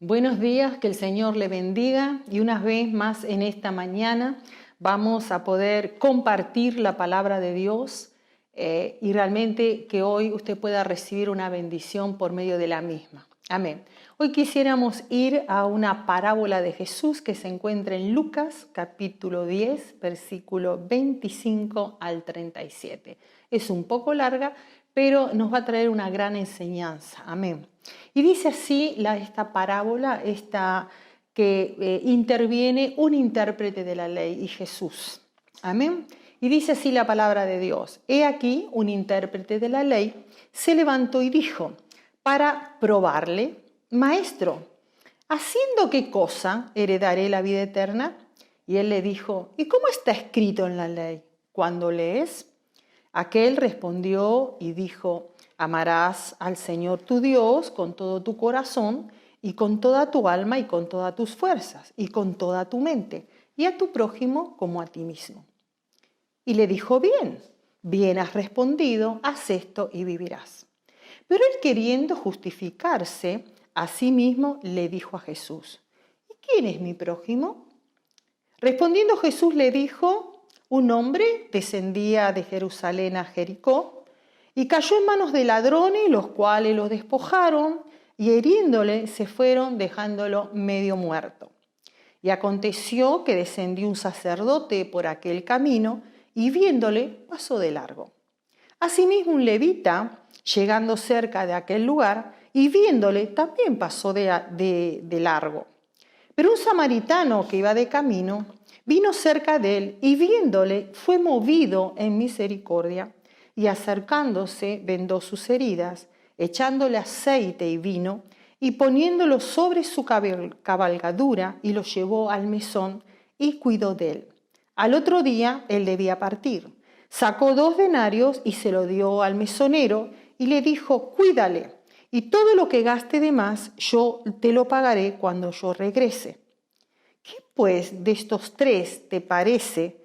Buenos días, que el Señor le bendiga y una vez más en esta mañana vamos a poder compartir la palabra de Dios y realmente que hoy usted pueda recibir una bendición por medio de la misma. Amén. Hoy quisiéramos ir a una parábola de Jesús que se encuentra en Lucas capítulo 10, versículo 25 al 37. Es un poco larga, pero nos va a traer una gran enseñanza. Amén. Y dice así esta parábola, que interviene un intérprete de la ley y Jesús. Amén. Y dice así la palabra de Dios. He aquí un intérprete de la ley se levantó y dijo, para probarle, Maestro, ¿haciendo qué cosa heredaré la vida eterna? Y él le dijo, ¿y cómo está escrito en la ley? ¿Cuándo lees? Aquel respondió y dijo, amarás al Señor tu Dios con todo tu corazón y con toda tu alma y con todas tus fuerzas y con toda tu mente y a tu prójimo como a ti mismo. Y le dijo, bien has respondido, haz esto y vivirás. Pero él queriendo justificarse a sí mismo le dijo a Jesús, ¿y quién es mi prójimo? Respondiendo Jesús le dijo, un hombre descendía de Jerusalén a Jericó y cayó en manos de ladrones, los cuales lo despojaron y hiriéndole se fueron dejándolo medio muerto. Y aconteció que descendió un sacerdote por aquel camino y viéndole pasó de largo. Asimismo un levita, llegando cerca de aquel lugar y viéndole también pasó de largo. Pero un samaritano que iba de camino vino cerca de él y viéndole fue movido en misericordia y acercándose vendó sus heridas, echándole aceite y vino y poniéndolo sobre su cabalgadura y lo llevó al mesón y cuidó de él. Al otro día él debía partir. Sacó 2 denarios y se lo dio al mesonero y le dijo, cuídale y todo lo que gaste de más yo te lo pagaré cuando yo regrese. ¿Qué pues de estos 3 te parece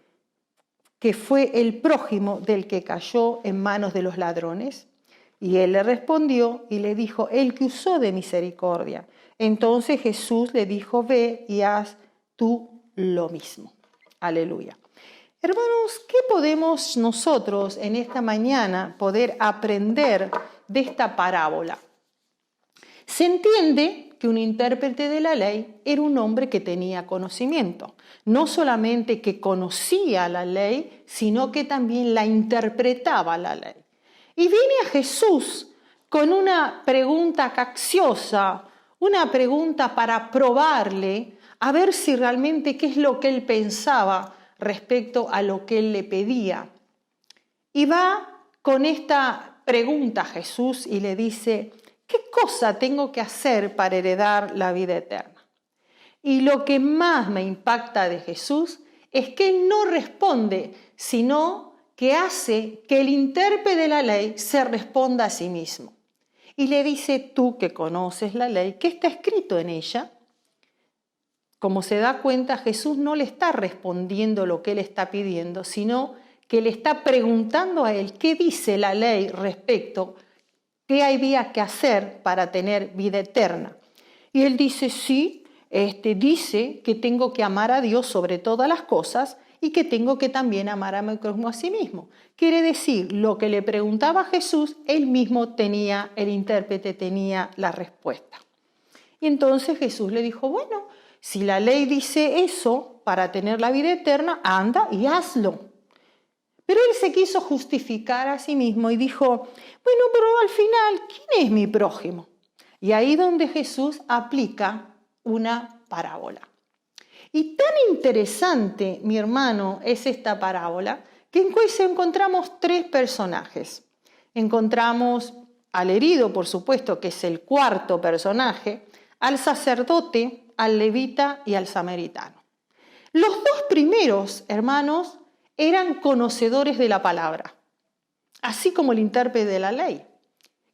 que fue el prójimo del que cayó en manos de los ladrones? Y él le respondió y le dijo, el que usó de misericordia. Entonces Jesús le dijo, ve y haz tú lo mismo. Aleluya. Hermanos, ¿qué podemos nosotros en esta mañana poder aprender de esta parábola? Se entiende que un intérprete de la ley era un hombre que tenía conocimiento. No solamente que conocía la ley, sino que también la interpretaba la ley. Y viene a Jesús con una pregunta capciosa, una pregunta para probarle, a ver si realmente qué es lo que él pensaba respecto a lo que él le pedía. Y va con esta pregunta a Jesús y le dice, ¿qué cosa tengo que hacer para heredar la vida eterna? Y lo que más me impacta de Jesús es que él no responde, sino que hace que el intérprete de la ley se responda a sí mismo. Y le dice, tú que conoces la ley, ¿qué está escrito en ella? Como se da cuenta, Jesús no le está respondiendo lo que él está pidiendo, sino que le está preguntando a él qué dice la ley respecto a qué había que hacer para tener vida eterna. Y él dice, sí, dice que tengo que amar a Dios sobre todas las cosas y que tengo que también amar a mi prójimo a sí mismo. Quiere decir, lo que le preguntaba a Jesús, él mismo tenía, el intérprete tenía la respuesta. Y entonces Jesús le dijo, bueno, si la ley dice eso para tener la vida eterna, anda y hazlo. Pero él se quiso justificar a sí mismo y dijo, bueno, pero al final, ¿quién es mi prójimo? Y ahí donde Jesús aplica una parábola. Y tan interesante, mi hermano, es esta parábola, que encontramos 3 personajes. Encontramos al herido, por supuesto, que es el 4.º personaje, al sacerdote, al levita y al samaritano. Los 2 primeros, hermanos, eran conocedores de la palabra, así como el intérprete de la ley.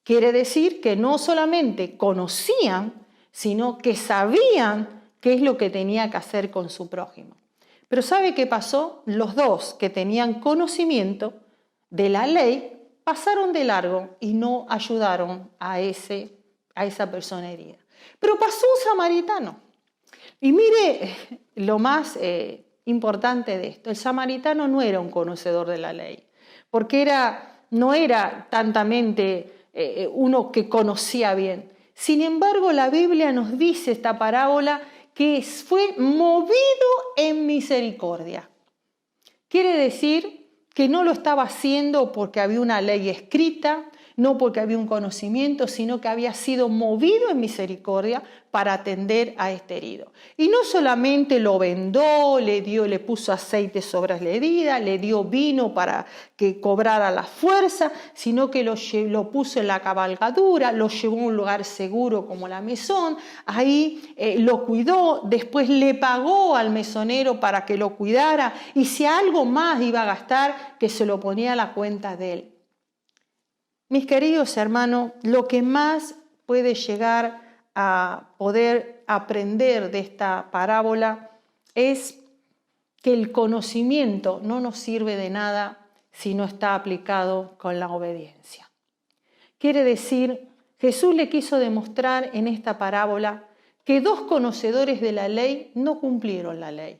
Quiere decir que no solamente conocían, sino que sabían qué es lo que tenía que hacer con su prójimo. Pero ¿sabe qué pasó? Los 2 que tenían conocimiento de la ley pasaron de largo y no ayudaron a esa persona herida. Pero pasó un samaritano. Y mire lo más importante de esto. El samaritano no era un conocedor de la ley, porque no era tantamente uno que conocía bien. Sin embargo, la Biblia nos dice esta parábola que fue movido en misericordia. Quiere decir que no lo estaba haciendo porque había una ley escrita, no porque había un conocimiento, sino que había sido movido en misericordia para atender a este herido. Y no solamente lo vendó, le puso aceite sobre la herida, le dio vino para que cobrara la fuerza, sino que lo puso en la cabalgadura, lo llevó a un lugar seguro como la mesón, ahí lo cuidó, después le pagó al mesonero para que lo cuidara, y si algo más iba a gastar, que se lo ponía a la cuenta de él. Mis queridos hermanos, lo que más puede llegar a poder aprender de esta parábola es que el conocimiento no nos sirve de nada si no está aplicado con la obediencia. Quiere decir, Jesús le quiso demostrar en esta parábola que dos conocedores de la ley no cumplieron la ley,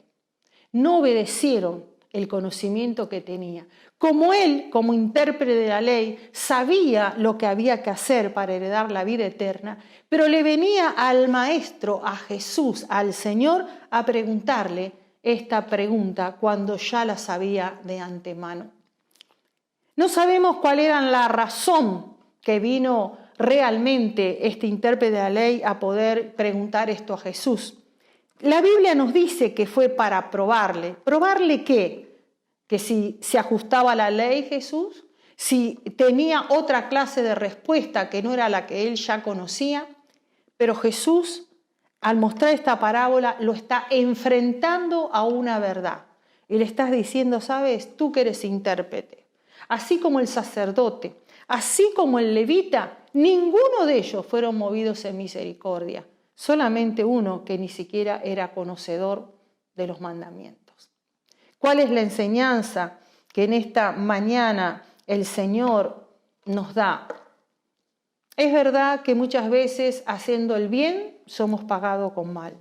no obedecieron el conocimiento que tenía. Como él, como intérprete de la ley, sabía lo que había que hacer para heredar la vida eterna, pero le venía al maestro, a Jesús, al Señor, a preguntarle esta pregunta cuando ya la sabía de antemano. No sabemos cuál era la razón que vino realmente este intérprete de la ley a poder preguntar esto a Jesús. La Biblia nos dice que fue para probarle. ¿Probarle qué? Que si se ajustaba a la ley Jesús, si tenía otra clase de respuesta que no era la que él ya conocía. Pero Jesús, al mostrar esta parábola, lo está enfrentando a una verdad. Y le estás diciendo, ¿sabes? Tú que eres intérprete, así como el sacerdote, así como el levita, ninguno de ellos fueron movidos en misericordia. Solamente uno que ni siquiera era conocedor de los mandamientos. ¿Cuál es la enseñanza que en esta mañana el Señor nos da? Es verdad que muchas veces haciendo el bien somos pagados con mal,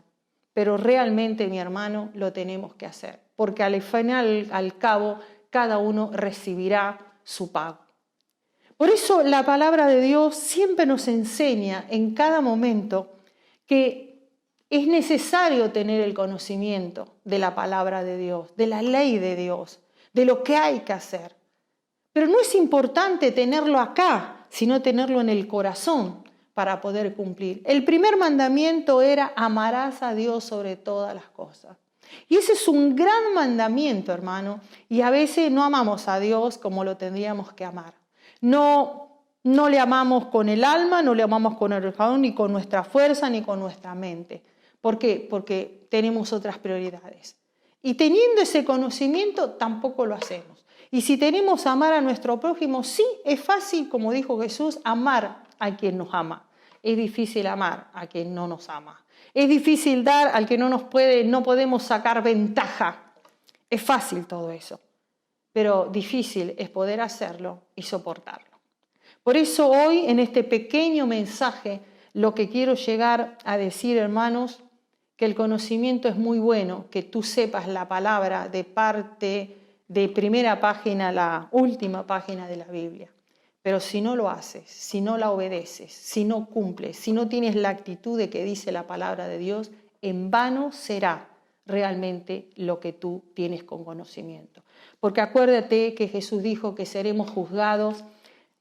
pero realmente, mi hermano, lo tenemos que hacer, porque al final, al cabo, cada uno recibirá su pago. Por eso la palabra de Dios siempre nos enseña en cada momento que es necesario tener el conocimiento de la palabra de Dios, de la ley de Dios, de lo que hay que hacer. Pero no es importante tenerlo acá, sino tenerlo en el corazón para poder cumplir. El primer mandamiento era: amarás a Dios sobre todas las cosas. Y ese es un gran mandamiento, hermano, y a veces no amamos a Dios como lo tendríamos que amar. No le amamos con el alma, no le amamos con el corazón, ni con nuestra fuerza, ni con nuestra mente. ¿Por qué? Porque tenemos otras prioridades. Y teniendo ese conocimiento, tampoco lo hacemos. Y si tenemos amar a nuestro prójimo, sí, es fácil, como dijo Jesús, amar a quien nos ama. Es difícil amar a quien no nos ama. Es difícil dar al que no podemos sacar ventaja. Es fácil todo eso, pero difícil es poder hacerlo y soportarlo. Por eso hoy, en este pequeño mensaje, lo que quiero llegar a decir, hermanos, que el conocimiento es muy bueno, que tú sepas la palabra de parte de primera página a la última página de la Biblia. Pero si no lo haces, si no la obedeces, si no cumples, si no tienes la actitud de que dice la palabra de Dios, en vano será realmente lo que tú tienes con conocimiento. Porque acuérdate que Jesús dijo que seremos juzgados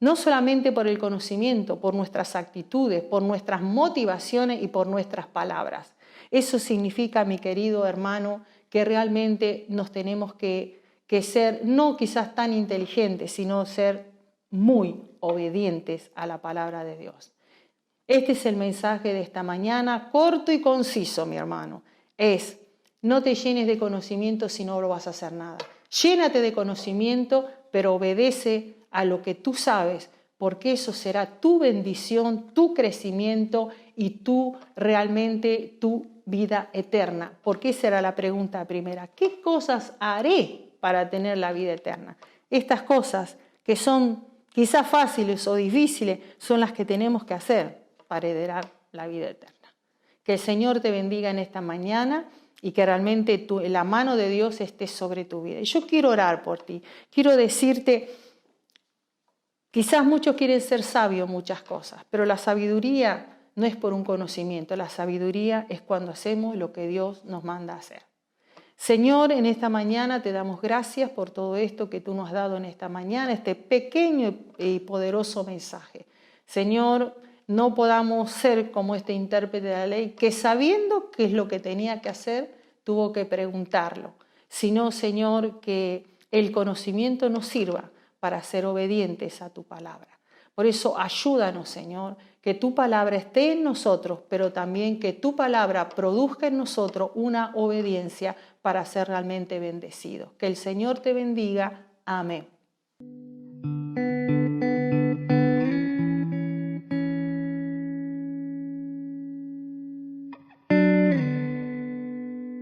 no solamente por el conocimiento, por nuestras actitudes, por nuestras motivaciones y por nuestras palabras. Eso significa, mi querido hermano, que realmente nos tenemos que ser, no quizás tan inteligentes, sino ser muy obedientes a la palabra de Dios. Este es el mensaje de esta mañana, corto y conciso, mi hermano. No te llenes de conocimiento si no lo vas a hacer nada. Llénate de conocimiento, pero obedece a lo que tú sabes, porque eso será tu bendición, tu crecimiento y realmente tu vida eterna. Porque esa era la pregunta primera. ¿Qué cosas haré para tener la vida eterna? Estas cosas que son quizás fáciles o difíciles son las que tenemos que hacer para heredar la vida eterna. Que el Señor te bendiga en esta mañana y que realmente la mano de Dios esté sobre tu vida. Y yo quiero orar por ti. Quiero decirte, quizás muchos quieren ser sabios en muchas cosas, pero la sabiduría no es por un conocimiento. La sabiduría es cuando hacemos lo que Dios nos manda a hacer. Señor, en esta mañana te damos gracias por todo esto que tú nos has dado en esta mañana, este pequeño y poderoso mensaje. Señor, no podamos ser como este intérprete de la ley que sabiendo qué es lo que tenía que hacer, tuvo que preguntarlo, sino, Señor, que el conocimiento nos sirva para ser obedientes a tu palabra. Por eso ayúdanos, Señor, que tu palabra esté en nosotros, pero también que tu palabra produzca en nosotros una obediencia para ser realmente bendecidos. Que el Señor te bendiga. Amén.